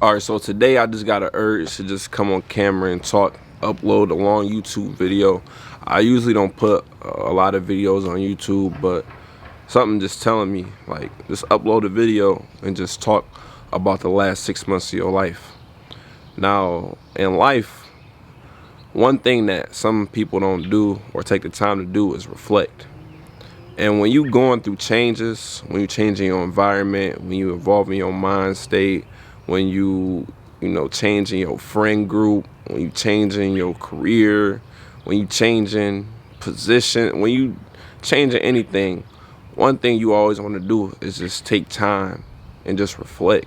Alright, so today I just got an urge to just come on camera and talk, upload a long YouTube video. I usually don't put a lot of videos on YouTube, but something just telling me, like, just upload a video and just talk about the last 6 months of your life. Now, in life, one thing that some people don't do or take the time to do is reflect. And when you going through changes, when you changing your environment, when you evolving your mind state, when you changing your friend group, when you changing your career, when you changing position, when you changing anything, one thing you always want to do is just take time and just reflect.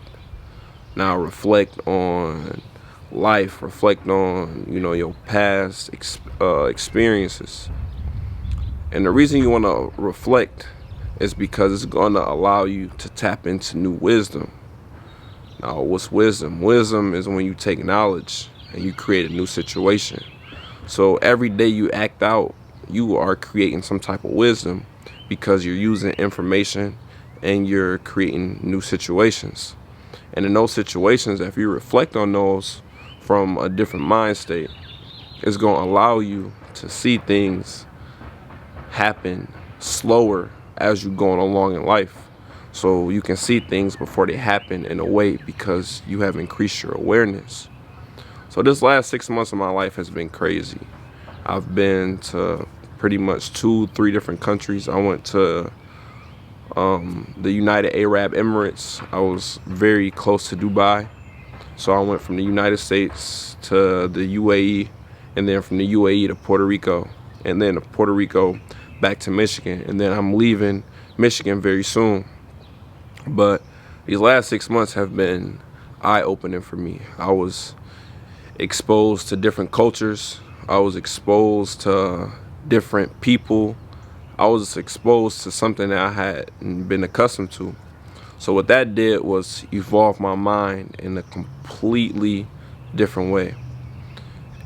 Now reflect on life, reflect on your past experiences. And the reason you want to reflect is because it's going to allow you to tap into new wisdom. Now, what's wisdom? Wisdom is when you take knowledge and you create a new situation. So every day you act out, you are creating some type of wisdom because you're using information and you're creating new situations. And in those situations, if you reflect on those from a different mind state, it's going to allow you to see things happen slower as you're going along in life. So you can see things before they happen in a way because you have increased your awareness. So this last 6 months of my life has been crazy. I've been to pretty much 2-3 different countries. I went to the United Arab Emirates. I was very close to Dubai. So I went from the United States to the UAE, and then from the UAE to Puerto Rico, and then to Puerto Rico back to Michigan, and then I'm leaving Michigan very soon. But these last 6 months have been eye-opening for me. I was exposed to different cultures. I was exposed to different people. I was exposed to something that I hadn't been accustomed to. So what that did was evolve my mind in a completely different way.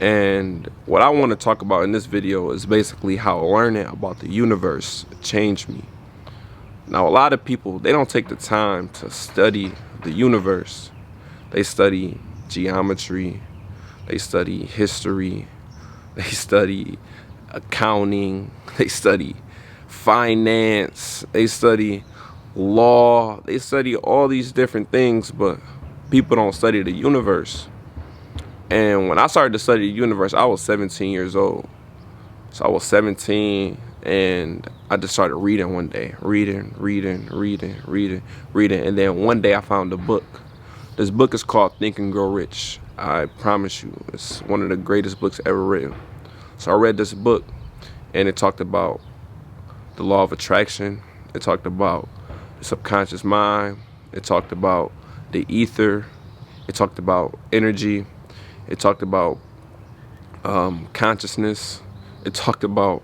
And what I want to talk about in this video is basically how learning about the universe changed me. Now, a lot of people, they don't take the time to study the universe. They study geometry, they study history, they study accounting, they study finance, they study law, they study all these different things, but people don't study the universe. And when I started to study the universe, I was 17 years old. So I was 17 and I just started reading one day, reading. And then one day I found a book. This book is called Think and Grow Rich. I promise you, it's one of the greatest books ever written. So I read this book and it talked about the law of attraction. It talked about the subconscious mind. It talked about the ether. It talked about energy. It talked about consciousness. It talked about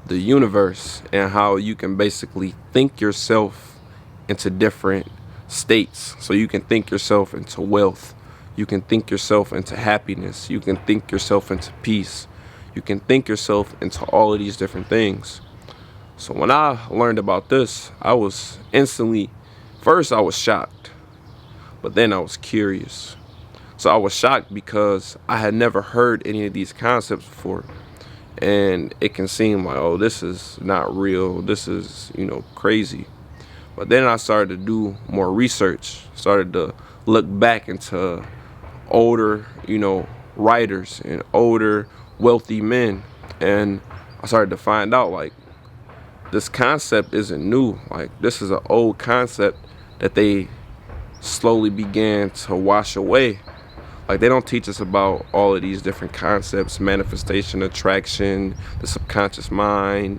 the universe and how you can basically think yourself into different states. So you can think yourself into wealth. You can think yourself into happiness. You can think yourself into peace. You can think yourself into all of these different things. So when I learned about this, I was instantly, first I was shocked, but then I was curious. So I was shocked because I had never heard any of these concepts before. And it can seem like, oh, this is not real. This is, crazy. But then I started to do more research, started to look back into older, writers and older wealthy men. And I started to find out, like, this concept isn't new. Like, this is an old concept that they slowly began to wash away. Like, they don't teach us about all of these different concepts: manifestation, attraction, the subconscious mind,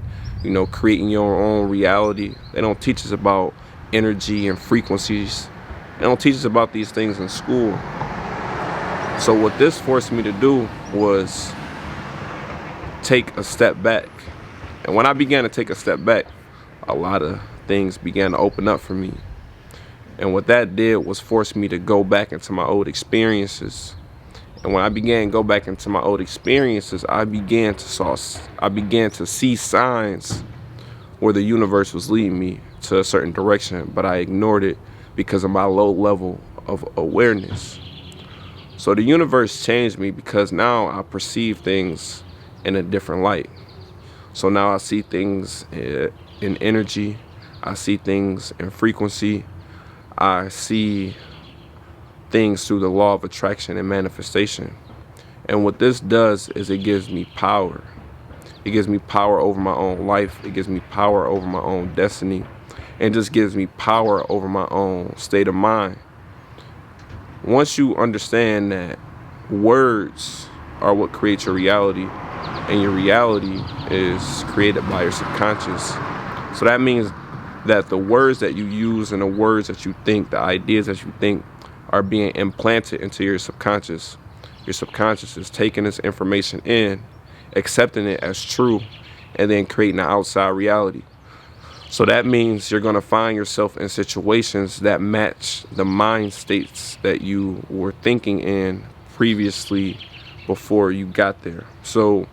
creating your own reality. They don't teach us about energy and frequencies. They don't teach us about these things in school. So what this forced me to do was take a step back. And when I began to take a step back, a lot of things began to open up for me. And what that did was force me to go back into my old experiences. And when I began to go back into my old experiences, I began to see signs where the universe was leading me to a certain direction, but I ignored it because of my low level of awareness. So the universe changed me because now I perceive things in a different light. So now I see things in energy. I see things in frequency. I see things through the law of attraction and manifestation. And what this does is it gives me power. It gives me power over my own life. It gives me power over my own destiny. And just gives me power over my own state of mind. Once you understand that words are what creates your reality, and your reality is created by your subconscious. So that means that the words that you use and the words that you think, the ideas that you think, are being implanted into your subconscious. Your subconscious is taking this information in, accepting it as true, and then creating an outside reality. So that means you're going to find yourself in situations that match the mind states that you were thinking in previously before you got there. So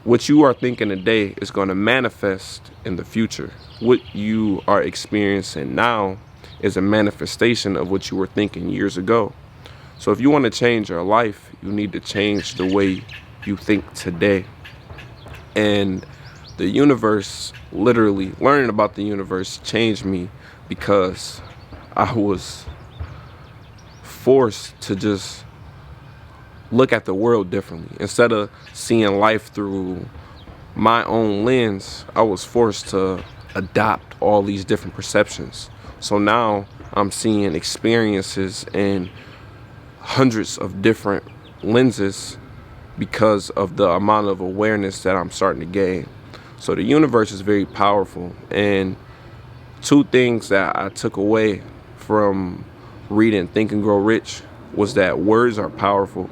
what you are thinking today is going to manifest in the future. What you are experiencing now is a manifestation of what you were thinking years ago. So if you want to change your life, you need to change the way you think today. And the universe, literally learning about the universe, changed me because I was forced to just look at the world differently. Instead of seeing life through my own lens, I was forced to adopt all these different perceptions. So now I'm seeing experiences in hundreds of different lenses because of the amount of awareness that I'm starting to gain. So the universe is very powerful. And two things that I took away from reading Think and Grow Rich was that words are powerful.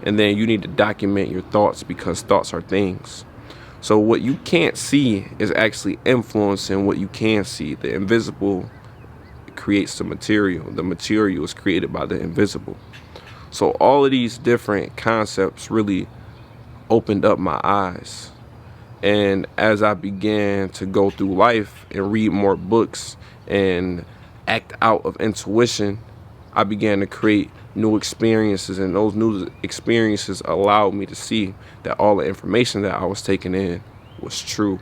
And then you need to document your thoughts because thoughts are things. So what you can't see is actually influencing what you can see. The invisible creates the material. The material is created by the invisible. So all of these different concepts really opened up my eyes. And as I began to go through life and read more books and act out of intuition, I began to create new experiences, and those new experiences allowed me to see that all the information that I was taking in was true.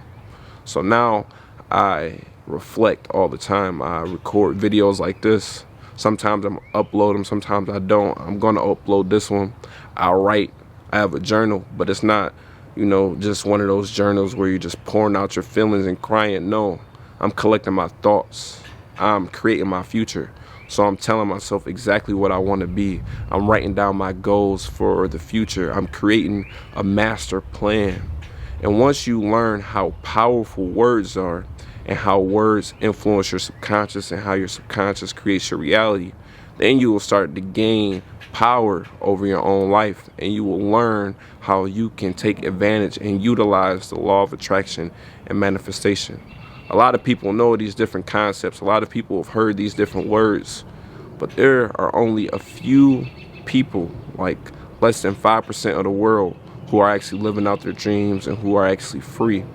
So now I reflect all the time. I record videos like this. Sometimes I'm upload them, sometimes I don't. I'm gonna upload this one. I write. I have a journal, but it's not, just one of those journals where you're just pouring out your feelings and crying. No, I'm collecting my thoughts. I'm creating my future. So I'm telling myself exactly what I want to be. I'm writing down my goals for the future. I'm creating a master plan. And once you learn how powerful words are and how words influence your subconscious and how your subconscious creates your reality, then you will start to gain power over your own life, and you will learn how you can take advantage and utilize the law of attraction and manifestation. A lot of people know these different concepts. A lot of people have heard these different words, but there are only a few people, like less than 5% of the world, who are actually living out their dreams and who are actually free.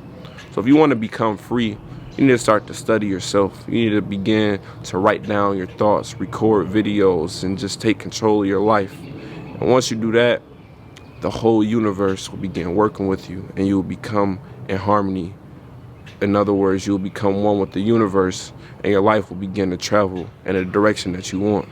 So if you want to become free, you need to start to study yourself. You need to begin to write down your thoughts, record videos, and just take control of your life. And once you do that, the whole universe will begin working with you, and you will become in harmony. In other words, you'll become one with the universe, and your life will begin to travel in a direction that you want.